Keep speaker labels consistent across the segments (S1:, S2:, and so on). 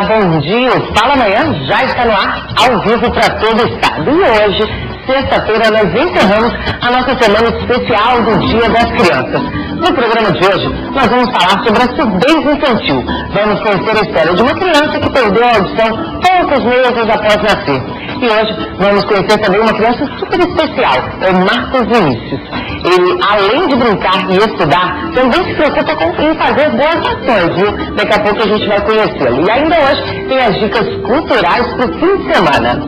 S1: bom dia. O Fala Amanhã já está no ar, ao vivo para todo o estado. E hoje, sexta-feira, nós encerramos a nossa semana especial do Dia das Crianças. No programa de hoje, nós vamos falar sobre a surdez infantil. Vamos conhecer a história de uma criança que perdeu a audição poucos meses após nascer. E hoje vamos conhecer também uma criança super especial, é o Marcos Vinícius. Ele, além de brincar e estudar, também se preocupa em fazer boas ações, viu? Daqui a pouco a gente vai conhecê-lo. E ainda hoje tem as dicas culturais para o fim de semana.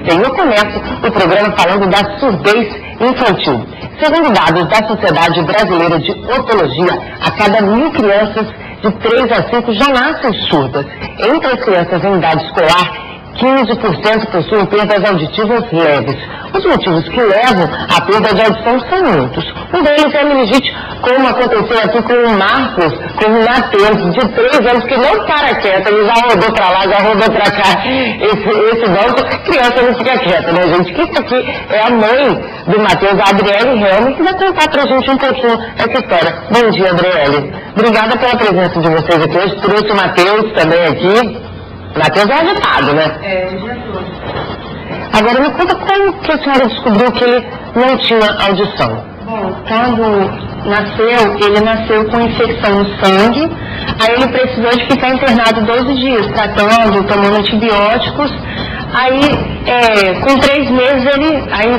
S1: Eu começo o programa falando da surdez infantil. Segundo dados da Sociedade Brasileira de Otologia, a cada 1000 crianças de 3 a 5 já nascem surdas. Entre as crianças em idade escolar, 15% possuem perdas auditivas leves. Os motivos que levam à perda de audição são muitos. Um deles é a meningite, como aconteceu aqui com o Marcos, com o Matheus, de 3 anos, que não para quieto, ele já rodou para lá, já rodou para cá. Esse banco, criança não fica quieta, né, gente? Que isso aqui é a mãe do Matheus, a Adriele Helm, que vai contar pra gente um pouquinho essa história. Bom dia, Adriele. Obrigada pela presença de vocês aqui hoje. Trouxe o Matheus também aqui. Matheus é agitado, né?
S2: É, o dia todo.
S1: Agora me conta como que a senhora descobriu que ele não tinha audição.
S2: Bom, quando nasceu, ele nasceu com infecção no sangue, aí ele precisou de ficar internado 12 dias, tratando, tomando antibióticos. Aí, com 3 meses,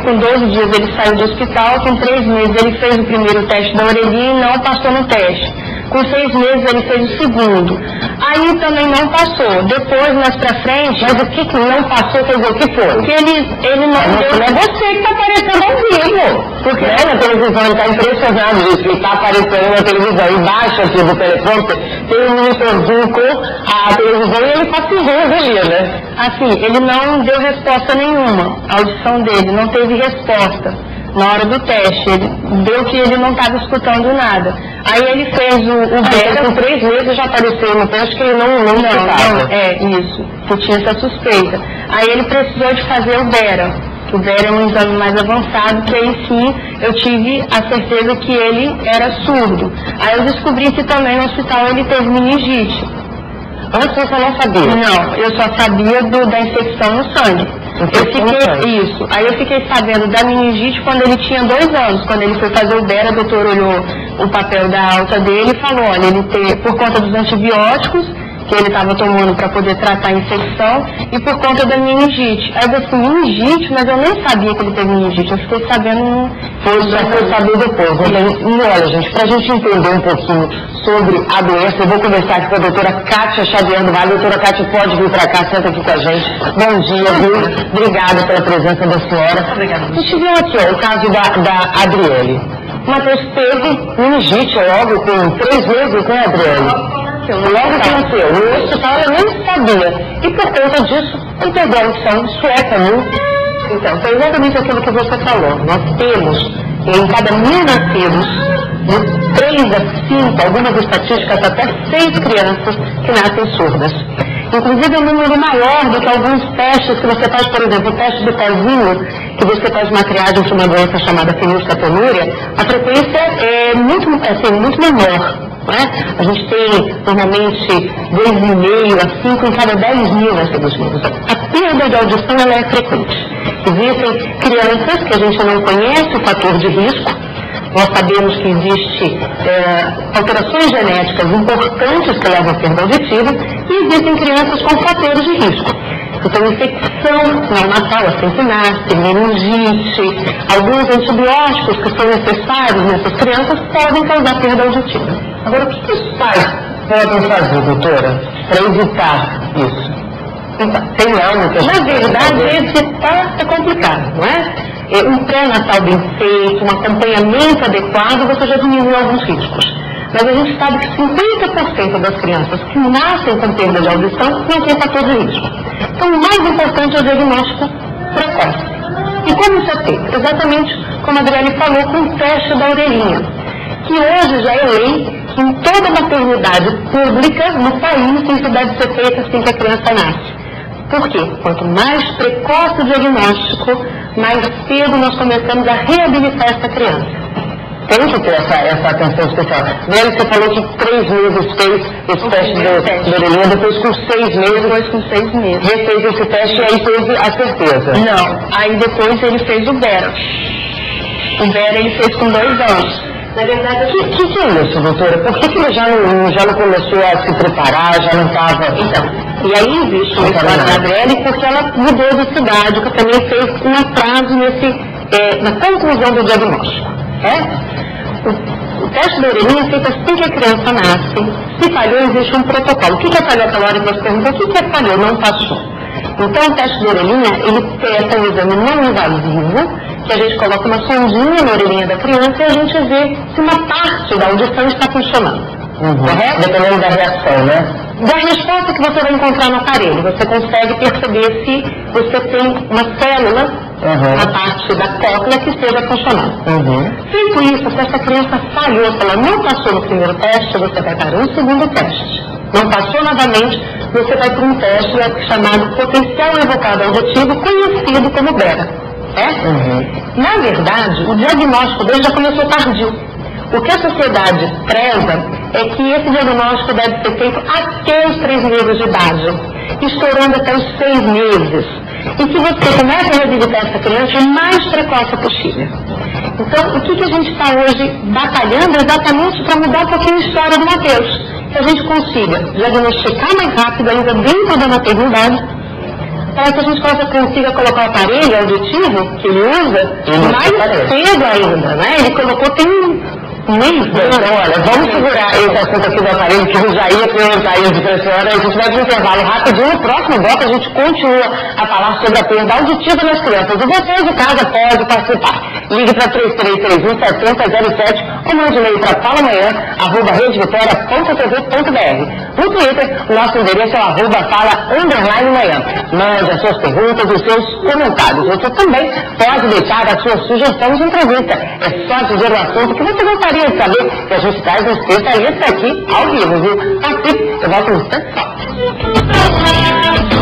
S2: com 12 dias ele saiu do hospital, com 3 meses ele fez o primeiro teste da orelhinha e não passou no teste. Com 6 meses ele fez o segundo. Aí também não passou. Depois, mais pra frente...
S1: Mas o que não passou, quer dizer, o que foi?
S2: Porque ele não deu...
S1: Não é você que está aparecendo ao vivo. Porque na televisão ele está impressionado disso. Ele está aparecendo na televisão. Embaixo aqui do telefone tem um monitorzinho com a televisão e ele está se vendo ali, né?
S2: Assim, ele não deu resposta nenhuma. A audição dele não teve resposta. Na hora do teste, ele deu que ele não estava escutando nada. Aí ele fez o Bera.
S1: Com 3 meses já apareceu no teste que ele não escutava.
S2: Isso, que tinha essa suspeita. Aí ele precisou de fazer o Bera, que o Bera é um exame mais avançado, que aí sim eu tive a certeza que ele era surdo. Aí eu descobri que também no hospital ele teve meningite.
S1: Antes você não sabia?
S2: Não, eu só sabia da infecção no sangue. Aí eu fiquei sabendo da meningite quando ele tinha 2 anos. Quando ele foi fazer o Bera, o doutor olhou o papel da alta dele e falou, olha, ele tem, por conta dos antibióticos que ele estava tomando para poder tratar a infecção e por conta da meningite. Aí eu disse, meningite? Mas eu nem sabia que ele teve meningite. Eu fiquei sabendo...
S1: Já foi saber depois. E olha, gente, para a gente entender um pouquinho sobre a doença, eu vou conversar aqui com a doutora Kátia Xavier do Vale. Doutora Kátia, pode vir para cá, senta aqui com a gente. Bom dia, viu? Obrigada pela presença da senhora.
S2: Obrigada.
S1: A gente viu aqui, ó, o caso da Adriele. O Matheus teve meningite logo com 3 meses, né, Adriele? Logo que nasceu. No hospital ela nem sabia. E por conta disso, ele perdeu a audição. Isso é comum. Então, foi exatamente aquilo que você falou. Nós temos, em cada 1000 nascidos, de 3 a 5, algumas estatísticas, até 6 crianças que nascem surdas. Inclusive é um número maior do que alguns testes que você faz, por exemplo, o teste do pezinho, que você faz uma triagem de uma doença chamada fenilcetonúria, a frequência é muito menor. Né? A gente tem normalmente 2,5 a 5 em cada 10.000 nascidos vivos. A perda de audição ela é frequente. Existem crianças que a gente não conhece o fator de risco. Nós sabemos que existem alterações genéticas importantes que levam à perda auditiva e existem crianças com fatores de risco. Então, infecção neonatal, assim que nasce, meningite, alguns antibióticos que são necessários nessas crianças podem causar perda auditiva. Agora, o que os pais podem fazer, doutora, para evitar isso? Então, tem algo que a gente... Na verdade, evitar é complicado, não é? Um pré-natal bem feito, um acompanhamento adequado, você já diminui alguns riscos. Mas a gente sabe que 50% das crianças que nascem com perda de audição não tem fator de risco. Então, o mais importante é o diagnóstico precoce. E como isso é feito? Exatamente como a Adriele falou, com o teste da orelhinha, que hoje já é lei que em toda maternidade pública no país isso deve ser feito assim que a criança nasce. Por quê? Quanto mais precoce o diagnóstico, mais cedo nós começamos a reabilitar essa criança. Tem que ter essa atenção especial. Velho, você falou que 3 meses fez esse teste de orelhinha, depois com 6 meses.
S2: Depois com 6 meses.
S1: Refez esse teste e aí teve a certeza.
S2: Não, aí depois ele fez o Vera. O Vera ele fez com 2 anos.
S1: Na verdade, o que é isso, doutora? Por que ele já não começou a se preparar, já não estava...
S2: Então, e aí existe uma história da Adriele porque ela mudou de cidade, que também fez um atraso na conclusão do diagnóstico. O teste da orelhinha é feito assim que a criança nasce. Se falhou, existe um protocolo. O que é falhou aquela hora que você perguntou? O que é falhou? Não passou. Então, o teste da orelhinha, ele testa um exame não invasivo, que a gente coloca uma sondinha na orelhinha da criança e a gente vê se uma parte da audição está funcionando. Correto?
S1: Dependendo da reação, né?
S2: Da resposta que você vai encontrar no aparelho, você consegue perceber se você tem uma célula na parte da cóclea que esteja funcionando. Feito isso, se essa criança falhou, se ela não passou no primeiro teste, você vai para um segundo teste. Não passou novamente, você vai para um teste chamado potencial evocado auditivo, conhecido como BERA. Na verdade, o diagnóstico dele já começou tardio. O que a sociedade preza é que esse diagnóstico deve ser feito até os 3 meses de idade, estourando até os 6 meses. E que você comece a reabilitar essa criança o mais precoce possível. Então, o que a gente está hoje batalhando exatamente para mudar um pouquinho a história do Matheus? Que a gente consiga diagnosticar mais rápido, ainda dentro da maternidade, para que a gente consiga colocar o aparelho auditivo que ele usa mais cedo ainda, né? Ele colocou tem um mês.
S1: Olha, vamos segurar esse assunto aqui do aparelho, que eu já ia perguntar isso para a senhora. A gente vai de um intervalo rapidinho. No próximo bloco a gente continua a falar sobre a perda auditiva nas crianças. E você de casa pode participar. Ligue para 3331-7007 ou mande e-mail para falamanhã@redevitoria.tv.br. No Twitter, o nosso endereço é @fala_manhã. Mande as suas perguntas e os seus comentários. Você também pode deixar a sua sugestão de entrevista. É só dizer o assunto que você gostaria de saber, que a gente traz um especialista aqui ao vivo, viu? Participe, eu volto no instante só.